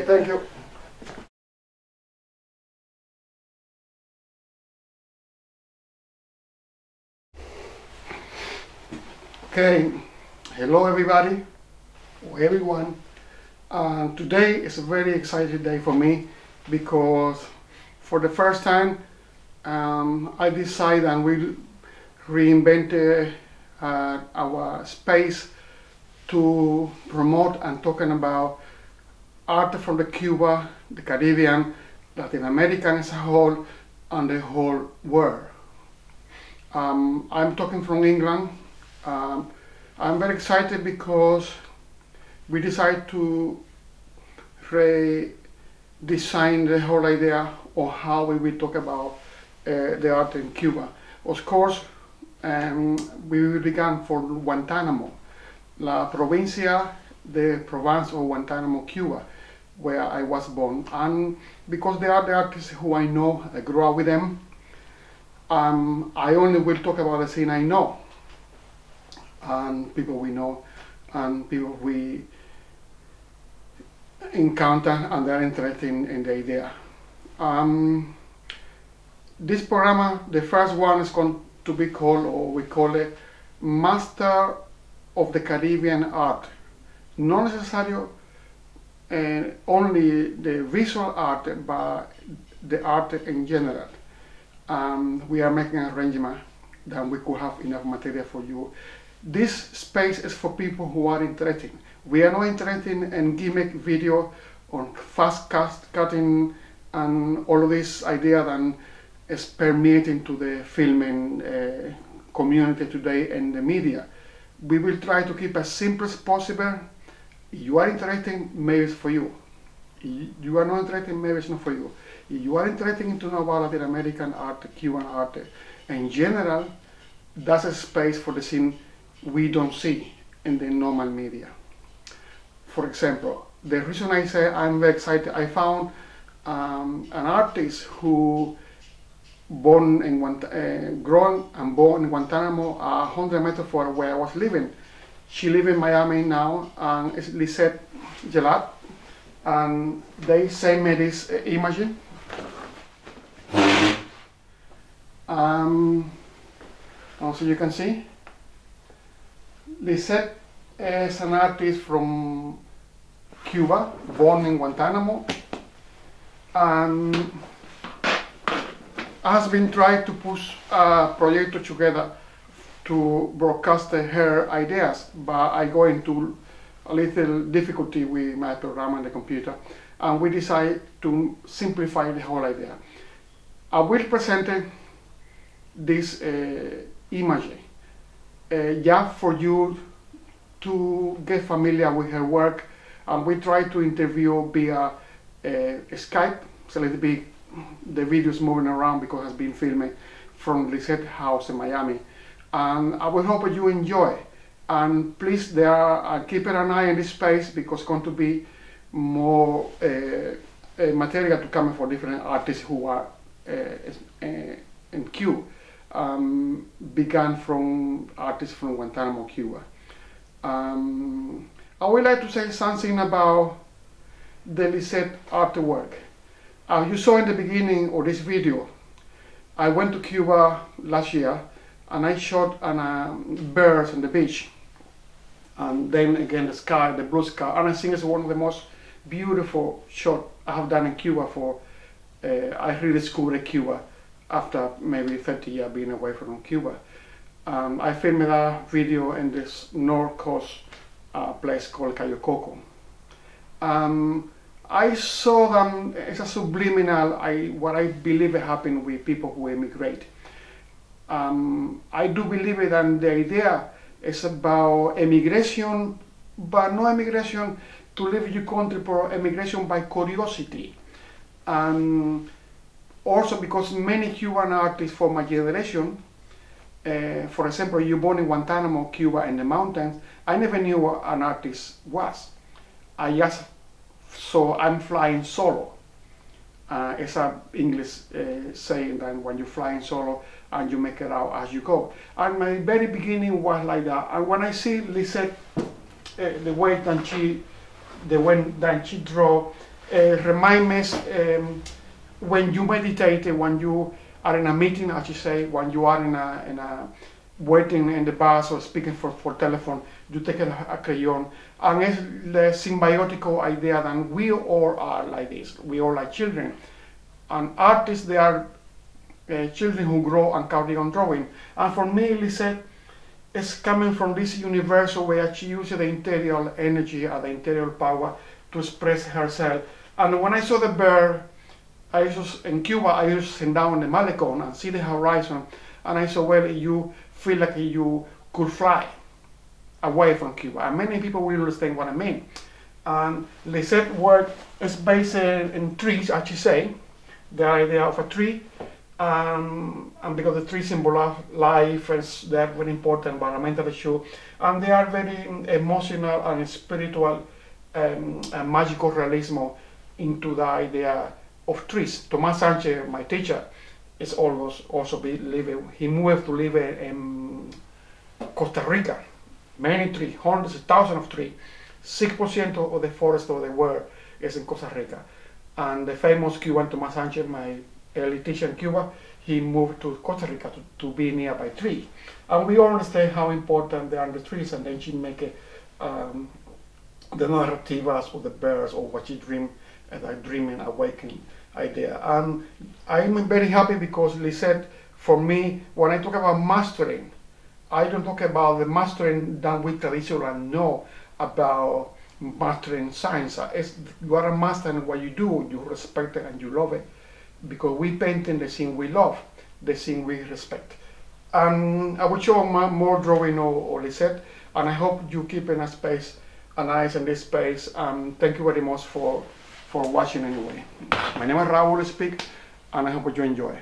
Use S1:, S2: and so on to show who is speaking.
S1: thank you. Okay, hello everybody, or everyone. Today is a very exciting day for me because for the first time I decided and we reinvented our space to promote and talking about art from the Cuba, the Caribbean, Latin America as a whole, and the whole world. I'm talking from England. I'm very excited because we decided to redesign the whole idea of how we will talk about the art in Cuba. Of course, we began from Guantánamo, la provincia de Provence of Guantánamo, Cuba, where I was born. And because they are the artists who I know, I grew up with them, I only will talk about the scene I know, and people we know, and people we encounter, and they're interested in the idea. This program, the first one is going to be called, or we call it, Master of the Caribbean Art. Not necessarily only the visual art, but the art in general. We are making an arrangement that we could have enough material for you. This space is for people who are interested. We are not interested in gimmick video on fast cutting and all of this idea that is permeating to the filming community today and the media. We will try to keep as simple as possible. If you are interested, maybe it's for you. If you are not interested, maybe it's not for you. If you are interested in to know about Latin American art, Cuban art, in general, that's a space for the scene we don't see in the normal media. For example, the reason I say I'm very excited, I found an artist who grown and born in Guantánamo, 100 meters from where I was living. She lives in Miami now, and it's Lisette Gelat, and they sent me this image. Also you can see, Lisette is an artist from Cuba, born in Guantánamo, and has been trying to push a project together to broadcast her ideas, but I go into a little difficulty with my program and the computer, and we decide to simplify the whole idea. I will present this image just for you to get familiar with her work, and we try to interview via Skype, so a little bit the videos moving around because it's been filmed from Lisette house in Miami. And I will hope you enjoy. And please, keep an eye on this space because it's going to be more material to come for different artists who are in Cuba. Began from artists from Guantánamo, Cuba. I would like to say something about the Lisette artwork. As you saw in the beginning of this video, I went to Cuba last year and I shot birds on the beach, and then again the sky, the blue sky, and I think it's one of the most beautiful shots I have done in Cuba. I rediscovered Cuba after maybe 30 years being away from Cuba. I filmed that video in this north coast place called Cayo Coco. I saw them as a subliminal, what I believe happened with people who immigrate. I do believe that the idea is about immigration, but no immigration to leave your country, but immigration by curiosity. And also because many Cuban artists for my generation, for example, you born in Guantánamo, Cuba, in the mountains, I never knew what an artist was. I just saw I'm flying solo. It's an English saying that when you're flying solo and you make it out as you go. And my very beginning was like that. And when I see Lisette, the way that she draw, remind me when you meditate, when you are in a meeting, as you say, when you are in a waiting in the bus or speaking for telephone, you take a crayon, and it's the symbiotic idea that we all are like this. We all like children, and artists, they are children who grow and carry on drawing. And for me, Lisette is coming from this universe where she uses the interior energy and the interior power to express herself. And when I saw the bird, in Cuba, I used to sit down on the Malecon and see the horizon, and I said, well, you feel like you could fly away from Cuba. And many people will understand what I mean. And Lisette's work is based in trees, as you say, the idea of a tree, and because the tree symbolize life, they're very important environmental issue, and they are very emotional and spiritual and magical realism into the idea of trees. Tomás Sánchez, my teacher, is also living. He moved to live in Costa Rica. Many trees, hundreds of thousands of trees. 6% of the forest of the world is in Costa Rica. And the famous Cuban Tomás Sánchez, my early teacher in Cuba, he moved to Costa Rica to be nearby trees. And we all understand how important they are the trees, and then she make the narrativas of the birds or what she dream, that dreaming, awakening idea. And I'm very happy because Lisette, for me, when I talk about mastering, I don't talk about the mastering that we traditionally know about mastering science. You are a master in what you do, you respect it and you love it, because we painting the thing we love, the thing we respect. And I will show more drawing of Lisette, and I hope you keep in a space, an eyes in this space. Thank you very much for watching anyway. My name is Raul Speek, and I hope you enjoy.